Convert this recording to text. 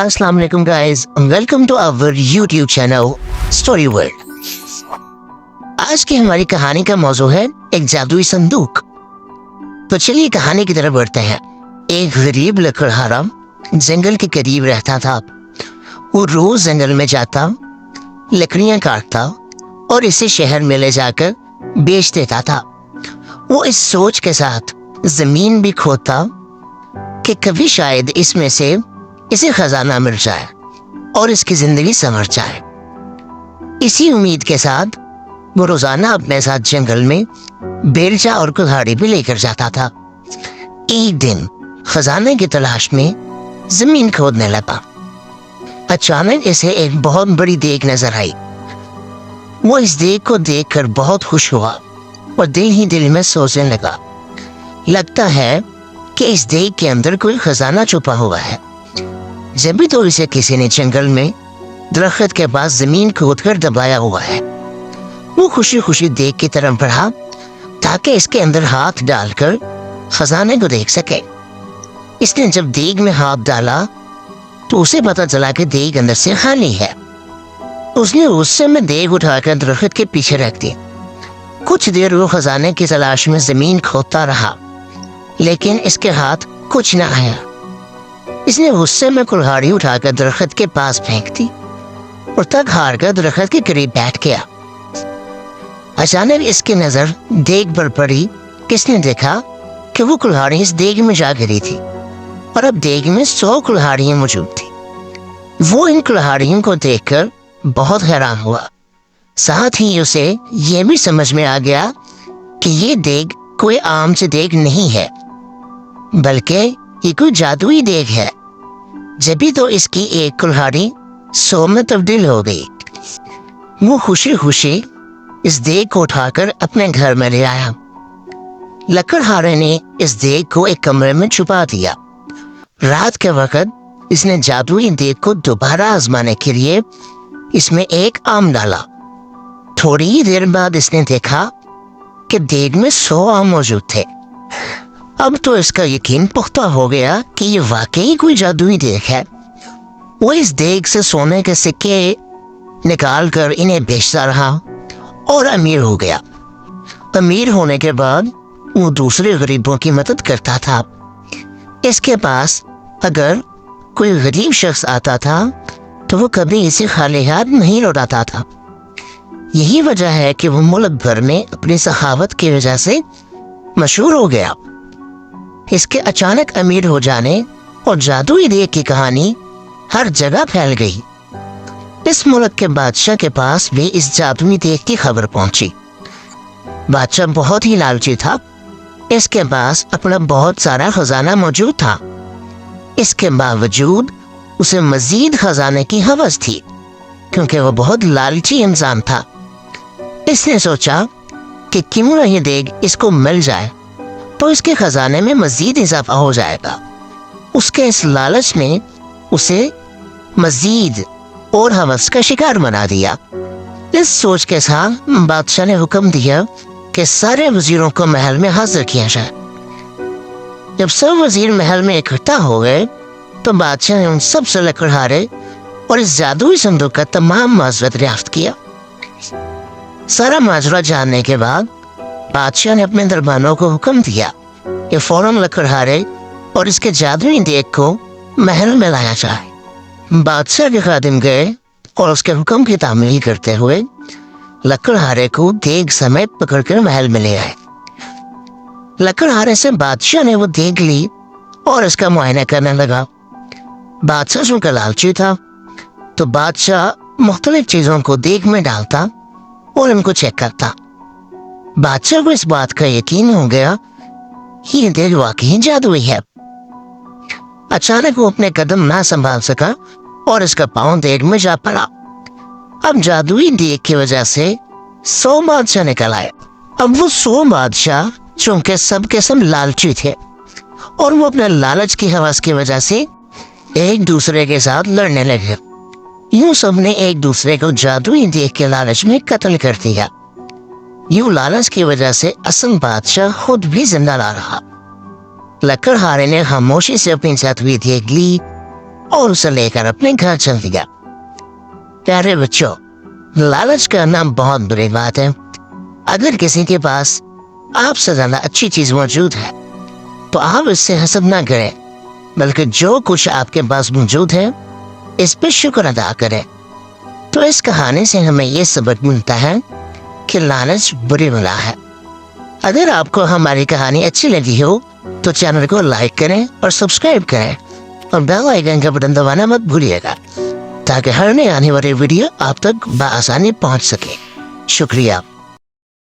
Assalamu alaikum guys, welcome to our YouTube channel Story World। आज की हमारी कहानी का मौजू है एक जादुई संदूक। तो चलिए कहानी की तरफ बढ़ते हैं। एक गरीब लकड़हारा जंगल के करीब रहता था। वो रोज जंगल में जाता, लकड़ियां काटता और इसे शहर में ले जाकर बेच देता था। वो इस सोच के साथ जमीन भी खोदता कि कभी शायद इसमें से इसे खजाना मिल जाए और इसकी जिंदगी संवर जाए। इसी उम्मीद के साथ वो रोजाना अपने साथ जंगल में बेलचा और कुल्हाड़ी भी लेकर जाता था। एक दिन खजाने की तलाश में जमीन खोदने लगा। अचानक इसे एक बहुत बड़ी देग नजर आई। वो इस देग को देखकर बहुत खुश हुआ और दिल ही दिल में सोचने लगा, लगता है कि इस देग के अंदर कोई खजाना छुपा हुआ है। जब भी तो इसे किसी ने जंगल में दरख्त के पास जमीन खोदकर दबाया हुआ है। वो खुशी खुशी देग की तरफ बढ़ा ताकि इसके अंदर हाथ डालकर खजाने को देख सके। इसने जब देग में हाथ डाला तो उसे पता चला कि देग अंदर से खाली है। उसने गुस्से में देग उठाकर दरख्त के पीछे रख दी। कुछ देर वो खजाने की तलाश में जमीन खोदता रहा, लेकिन इसके हाथ कुछ न आया। इसने गुस्से में कुल्हाड़ी उठाकर दरख्त के पास फेंक दी और थक हार कर दरख्त के करीब बैठ गया। अचानक इसकी नजर देग पर पड़ी। किसने देखा कि वो कुल्हाड़ी इस देग में जा गिरी थी और अब देग में 100 कुल्हाड़ियां मौजूद थी। वो इन कुल्हाड़ियों को देखकर बहुत हैरान हुआ। साथ ही उसे ये भी समझ में आ गया कि ये देग कोई आम सी देग नहीं है, बल्कि ये कोई जादुई देग है। जब भी तो इसकी एक कुल्हाड़ी 100 में तब्दील हो गई। वो खुशी खुशी इस देग को उठाकर अपने घर में ले आया। लकड़हारे ने इस देग को एक कमरे में छुपा दिया। रात के वक्त इसने जादुई देग को दोबारा आजमाने के लिए इसमें एक आम डाला। थोड़ी ही देर बाद इसने देखा कि देग में 100 आम मौजूद थे। अब तो इसका यकीन पुख्ता हो गया कि ये वाकई कोई जादुई देग है। वो इस देग से सोने के सिक्के निकाल कर इन्हें बेचता रहा और अमीर हो गया। अमीर होने के बाद वो दूसरे गरीबों की मदद करता था। इसके पास अगर कोई गरीब शख्स आता था तो वो कभी इसे खाली हाथ नहीं लौटाता था। यही वजह है कि वो मुल्क भर में अपनी सखावत की वजह से मशहूर हो गया। इसके अचानक अमीर हो जाने और जादुई देग की कहानी हर जगह फैल गई। इस मुल्क के बादशाह के पास भी इस जादुई देग की खबर पहुंची। बादशाह बहुत ही लालची था। इसके पास अपना बहुत सारा खजाना मौजूद था। इसके बावजूद उसे मजीद खजाने की हवस थी, क्योंकि वो बहुत लालची इंसान था। इसने सोचा कि क्यों ना ये देग इसको मिल जाए तो इसके खजाने में मजीद इजाफा हो जाएगा। उसके इस लालच ने उसे मजीद और हवस का शिकार बना दिया। इस सोच के साथ बादशाह ने हुक्म दिया कि सारे वजीरों को महल में हाजिर किया जाए। जब सब वजीर महल में इकट्ठा हो गए तो बादशाह ने उन सब से लकड़हारे और इस जादुई संदूक का तमाम माजरा दरियाफ्त किया। सारा माजरा जानने के बाद बादशाह ने अपने दरबानों को हुक्म दिया कि फौरन लकड़हारे और इसके जादुई देग को महल में लाया जाए। बादशाह के खादिम गए और उसके हुक्म की तामील करते हुए लकड़हारे को देग समेत पकड़कर महल में ले आए। लकड़हारे से बादशाह ने वो देग ली और इसका मुआयना करने लगा। बादशाह चूंकि लालची था तो बादशाह मुख्तलिफ चीजों को देग में डालता और इनको चेक करता। बादशाह को इस बात का यकीन हो गया कि ये देग वाकई जादुई है। अचानक वो अपने कदम ना संभाल सका और इसका पांव देग में जा पड़ा। अब जादुई देग की वजह से 100 बादशाह निकल आए। अब वो 100 बादशाह चूंकि सब के सब लालची थे और वो अपने लालच की हवस की वजह से एक दूसरे के साथ लड़ने लगे। यूं सब ने एक दूसरे को जादुई देग के लालच में कत्ल कर दिया। यूं लालच की वजह से असल बादशाह खुद भी जिंदा ना रहा। लकड़हारे ने खामोशी से अपनी जादुई देग ली اور اسے لے کر اپنے گھر چل دیا۔ پیارے بچوں، لالچ کرنا بہت بری بات ہے۔ اگر کسی کے پاس آپ سے زیادہ اچھی چیز موجود ہے تو آپ اس سے حسد نہ کریں، بلکہ جو کچھ آپ کے پاس موجود ہے اس پہ شکر ادا کریں۔ تو اس کہانی سے ہمیں یہ سبق ملتا ہے کہ لالچ بری بلا ہے۔ اگر آپ کو ہماری کہانی اچھی لگی ہو تو چینل کو لائک کریں اور سبسکرائب کریں، اور بیل آئیکن کا بٹن دبانا مت بھولیے گا تاکہ ہر نئی آنے والی ویڈیو آپ تک بآسانی پہنچ سکے۔ شکریہ۔